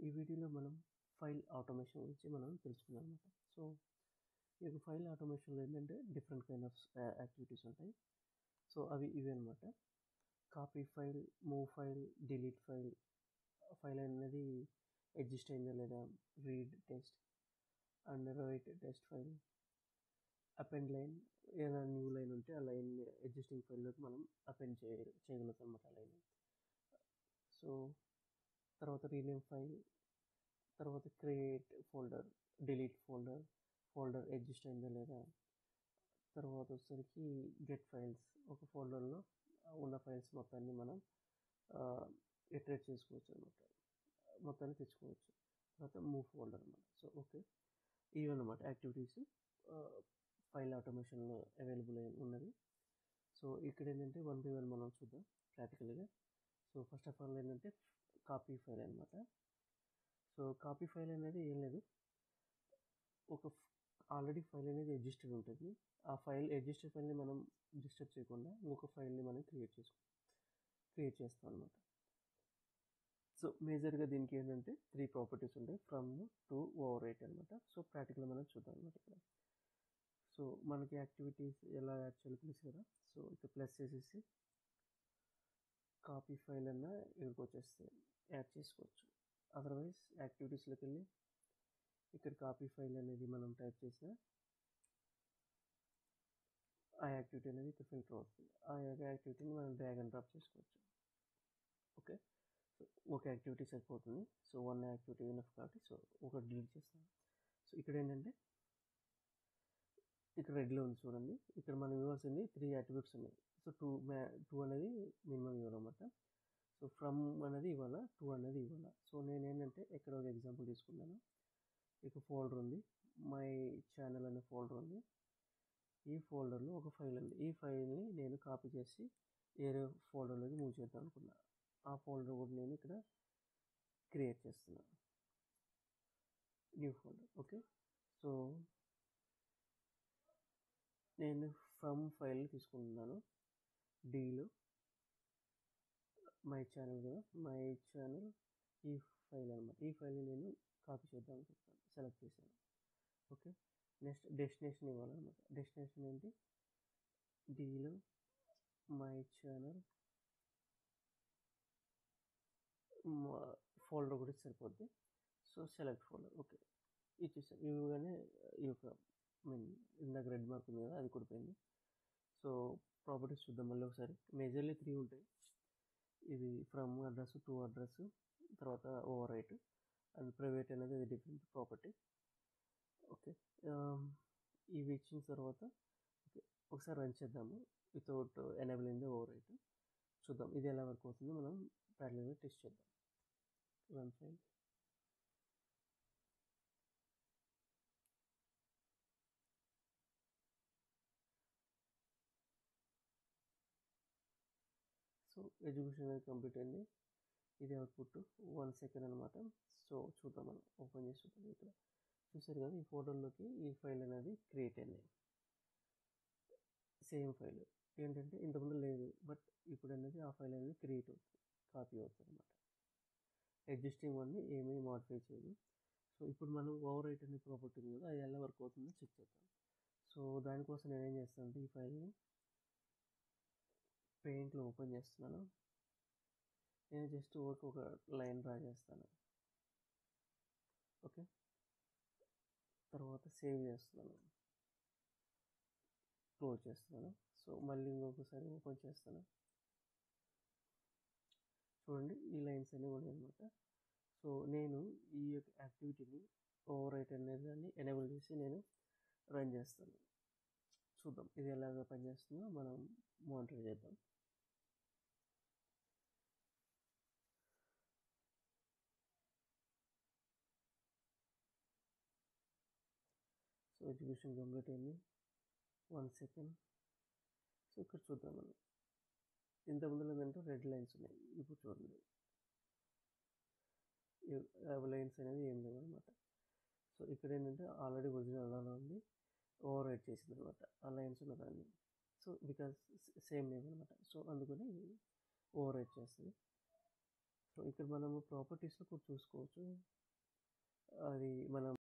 ఈ వీడియోలో మనం ఫైల్ ఆటోమేషన్ గురించి మనం తెలుసుకుందాం అనమాట. సో ఈ యొక్క ఫైల్ ఆటోమేషన్లో ఏంటంటే డిఫరెంట్ కైండ్ ఆఫ్ యాక్టివిటీస్ ఉంటాయి. సో అవి ఇవి అనమాట. Copy file, move file, delete file, file అనేది ఎగ్జిస్ట్ అయిందా లేదా, read test and right test file, append line, ఏదైనా న్యూ లైన్ ఉంటే ఆ లైన్ ఎగ్జిస్టింగ్ ఫైల్లోకి మనం అపెండ్ చేయగలుగుతాం అనమాట ఆ లైన్. సో తర్వాత రీనేమ్ ఫైల్, తర్వాత create folder, delete folder, folder exist అయిందా లేదా, తర్వాత వచ్చేసరికి గెట్ ఫైల్స్, ఒక ఫోల్డర్లో ఉన్న ఫైల్స్ మొత్తాన్ని మనం ఇటరేట్ చేసుకోవచ్చు అనమాట, మొత్తాన్ని తెచ్చుకోవచ్చు. తర్వాత మూవ్ ఫోల్డర్ అనమాట. సో ఓకే, ఇవి అనమాట యాక్టివిటీస్ ఫైల్ ఆటోమేషన్లో అవైలబుల్ అయి ఉన్నది. సో ఇక్కడ ఏంటంటే వన్ బై వన్ మనం చూద్దాం ప్రాక్టికల్గా. సో ఫస్ట్ ఆఫ్ ఆల్ ఏంటంటే కాపీ ఫైల్ అనమాట. సో కాపీ ఫైల్ అనేది ఏం లేదు, ఒక ఆల్రెడీ ఫైల్ అనేది ఎగ్జిస్టెడ్ ఉంటుంది. ఆ ఫైల్ ఎగ్జిస్టెడ్ ఫైల్ని మనం డిస్టర్బ్ చేయకుండా ఇంకొక ఫైల్ని మనం క్రియేట్ చేస్తాం అనమాట. సో మేజర్గా దీనికి ఏంటంటే 3 ప్రాపర్టీస్ ఉంటాయి, ఫ్రమ్, టు, ఓవర్ రైట్ అనమాట. సో ప్రాక్టికల్గా మనం చూద్దాం అనమాట ఇక్కడ. సో మనకి యాక్టివిటీస్ ఎలా యాడ్ చేయాలో తెలుసు కదా. సో ఇక్కడ ప్లస్ చేసేసి కాపీ ఫైల్ అన్నా ఇక్కడికి వచ్చేస్తే యాడ్ చేసుకోవచ్చు. అదర్వైజ్ యాక్టివిటీస్లోకి వెళ్ళి ఇక్కడ కాపీ ఫైల్ అనేది మనం టైప్ చేసిన ఆ యాక్టివిటీ అనేది ఇక్కడ ఫిల్టర్ అవుతుంది. ఆ యాక్టివిటీని మనం డ్రాగ్ అండ్ డ్రాప్ చేసుకోవచ్చు. ఓకే, సో ఒక యాక్టివిటీ సరిపోతుంది. సో వన్ యాక్టివిటీ ఎనఫ్ కాబట్టి సో ఒకటి డిలీట్ చేస్తాం. సో ఇక్కడ ఏంటంటే ఇక్కడ రెడ్లో ఉంది చూడండి, ఇక్కడ మనం ఇవ్వాల్సింది 3 అట్రిబ్యూట్స్ ఉన్నాయి. సో టూ అనేది మినిమం ఇవ్వాలన్నమాట. సో ఫ్రమ్ అనేది ఇవ్వాలా, టు అనేది ఇవ్వాలా. సో నేను ఏంటంటే ఇక్కడ ఒక ఎగ్జాంపుల్ తీసుకున్నాను. ఇక ఫోల్డర్ ఉంది, మై ఛానల్ అనే ఫోల్డర్ ఉంది. ఈ ఫోల్డర్లో ఒక ఫైల్ ఉంది. ఈ ఫైల్ని నేను కాపీ చేసి వేరే ఫోల్డర్లోకి మూవ్ చేద్దాం అనుకున్నా. ఆ ఫోల్డర్ కూడా నేను ఇక్కడ క్రియేట్ చేస్తున్నాను, న్యూ ఫోల్డర్. ఓకే, సో నేను ఫ్రమ్ ఫైల్ తీసుకుంటున్నాను. డీలో మై ఛానల్ కదా, మై ఛానల్ ఈ ఫైల్ అనమాట. ఈ ఫైల్ని నేను కాపీ చేద్దాం అనుకుంటున్నాను, సెలెక్ట్ చేశాను. ఓకే, నెక్స్ట్ డెస్టినేషన్ ఇవ్వాలన్నమాట. డెస్టినేషన్ ఏంటి, డీలో మై ఛానల్ ఫోల్డర్ కూడా సరిపోద్ది. So select folder. ఓకే, ఇచ్చేసాను. ఇవ్వగానే ఈ యొక్క ఇందాక రెడ్ మార్క్ ఉంది కదా, అది కూడా పోయింది. సో ప్రాపర్టీస్ చూద్దాం మళ్ళీ ఒకసారి. మేజర్లీ 3 ఉంటాయి. ఇది ఫ్రమ్ అడ్రస్, టు అడ్రస్, తర్వాత ఓవర్ రైట్ అండ్ ప్రైవేట్ అనేది అది డిఫరెంట్ ప్రాపర్టీ. ఓకే, ఇవి ఇచ్చిన తర్వాత ఓకే ఒకసారి రన్ చేద్దాము without enabling the over right. చూద్దాం ఇది ఎలా వర్క్ అవుతుందో మనం ప్రాక్టికల్గా టెస్ట్ చేద్దాం. Run file. సో ఎగ్జిక్యూషన్ అనేది కంప్లీట్ అయింది. ఇది అవుట్పుట్ 1 సెకండ్ అనమాట. సో చూద్దాం, మనం ఓపెన్ చేసి చూద్దాం. ఇక్కడ చూసారు కదా, ఈ ఫోటోలోకి ఈ ఫైల్ అనేది క్రియేట్ అయింది. సేమ్ ఫైల్ ఏంటంటే ఇంతకుముందు లేదు, బట్ ఇప్పుడు అనేది ఆ ఫైల్ అనేది క్రియేట్ అవుతుంది, కాపీ అవుతుంది అనమాట. ఎగ్జిస్టింగ్ వన్ని ఏమీ మాడిఫై చేయదు. సో ఇప్పుడు మనం ఓవర్ రైట్ అనే ప్రాపర్టీ ఉంది కదా, అది ఎలా వర్క్ అవుతుందో చెక్ చేద్దాం. సో దానికోసం నేనేం చేస్తానంటే ఈ ఫైల్ని పెయింట్లో ఓపెన్ చేస్తున్నాను. నేను జస్ట్ ఒక లైన్ డ్రా చేస్తాను. ఓకే, తర్వాత సేవ్ చేస్తున్నాను, క్లోజ్ చేస్తున్నాను. సో మళ్ళీ ఇంకొకసారి ఓపెన్ చేస్తాను. చూడండి ఈ లైన్స్ అనేవి ఉన్నాయి అనమాట. సో నేను ఈ యొక్క యాక్టివిటీని ఓవర్ రైట్ అనేది దాన్ని ఎనేబుల్ చేసి నేను రన్ చేస్తాను. చూద్దాం ఇది ఎలాగ పనిచేస్తుందో మనం మానిటర్ చేద్దాం. సో ఎగ్జిక్యూషన్ కంప్లీట్ అయింది. 1 సెకండ్. సో ఇక్కడ చూద్దాం మనం. ఇంతకుముందు ఏంటంటే రెడ్ లైన్స్ ఉన్నాయి, ఇప్పుడు చూడండి లైన్స్ అనేది ఏం లేవు అనమాట. సో ఇక్కడ ఏంటంటే ఆల్రెడీ ఒరిజినల్ అలా ఉంది, ఓవర్ రైట్ చేసింది అనమాట ఆ లైన్స్ ఉన్నదాన్ని. సో బికాస్ సేమ్ నేమ్ అనమాట, సో అందుకని ఓవర్ రైట్ చేస్తుంది. ఇక్కడ మనము ప్రాపర్టీస్లో కూడా చూసుకోవచ్చు. అది మనం